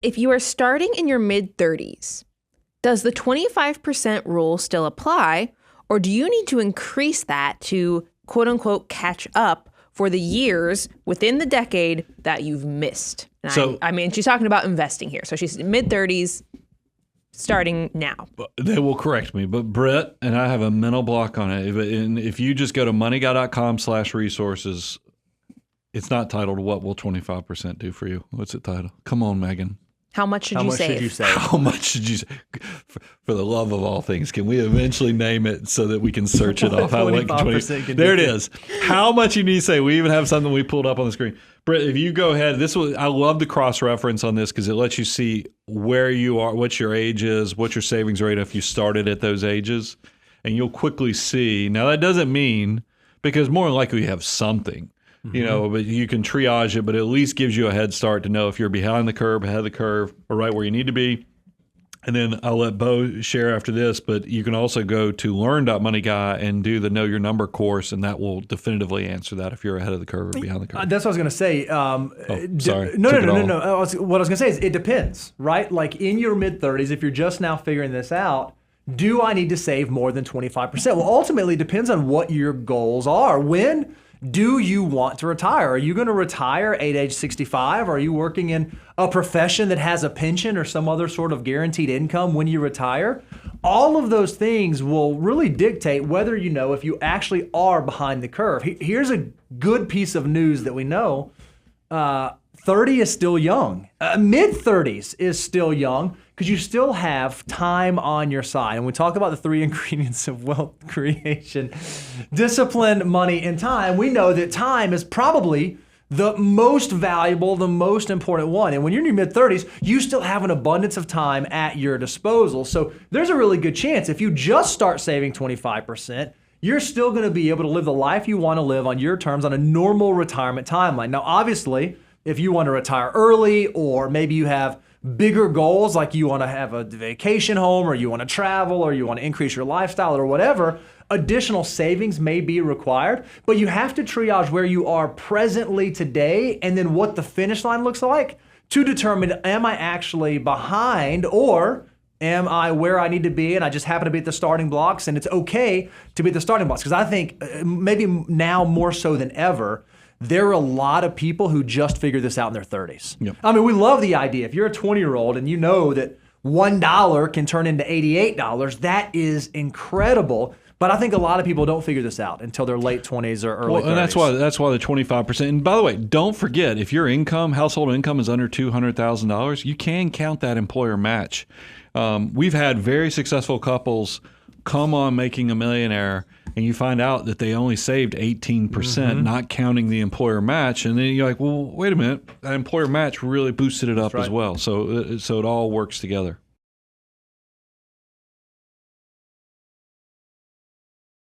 if you are starting in your mid-30s, does the 25% rule still apply, or do you need to increase that to quote-unquote catch up for the years within the decade that you've missed? And I mean, she's talking about investing here. So she's mid-30s, starting now. They will correct me, but Brett and I have a mental block on it. If you just go to moneyguy.com/resources, it's not titled "What Will 25% Do for You?" What's it titled? Come on, Megan. How much should you save? How much should you save? For the love of all things, can we eventually name it so that we can search it off? 25% there it is. How much you need to save? We even have something we pulled up on the screen. Britt, if you go ahead, I love the cross-reference on this because it lets you see where you are, what your age is, what your savings rate if you started at those ages, and you'll quickly see. Now, that doesn't mean, because more than likely you have something. But you can triage it, but it at least gives you a head start to know if you're behind the curve, ahead of the curve, or right where you need to be. And then I'll let Bo share after this, but you can also go to learn.moneyguy and do the Know Your Number course, and that will definitively answer that if you're ahead of the curve or behind the curve. That's what I was going to say. Sorry. No. What I was going to say is it depends, right? Like in your mid-30s, if you're just now figuring this out, do I need to save more than 25%? Well, ultimately, it depends on what your goals are. When do you want to retire? Are you going to retire at age 65? Are you working in a profession that has a pension or some other sort of guaranteed income when you retire? All of those things will really dictate whether you know if you actually are behind the curve. Here's a good piece of news that we know. 30 is still young. Mid-30s is still young because you still have time on your side. And we talk about the 3 ingredients of wealth creation: discipline, money, and time. We know that time is probably the most valuable, the most important one. And when you're in your mid-30s, you still have an abundance of time at your disposal. So there's a really good chance if you just start saving 25%, you're still going to be able to live the life you want to live on your terms on a normal retirement timeline. Now, obviously, if you want to retire early, or maybe you have bigger goals, like you want to have a vacation home, or you want to travel, or you want to increase your lifestyle, or whatever, additional savings may be required. But you have to triage where you are presently today and then what the finish line looks like to determine, am I actually behind, or am I where I need to be and I just happen to be at the starting blocks, and it's okay to be at the starting blocks? Because I think maybe now more so than ever, there are a lot of people who just figure this out in their 30s. Yep. I mean, we love the idea. If you're a 20-year-old and you know that $1 can turn into $88, that is incredible. But I think a lot of people don't figure this out until their late 20s or early 30s. And that's why the 25%. And by the way, don't forget, if your household income is under $200,000, you can count that employer match. We've had very successful couples come on Making a Millionaire, and you find out that they only saved 18%, not counting the employer match. And then you're like, well, wait a minute, that employer match really boosted it up as well. So it all works together.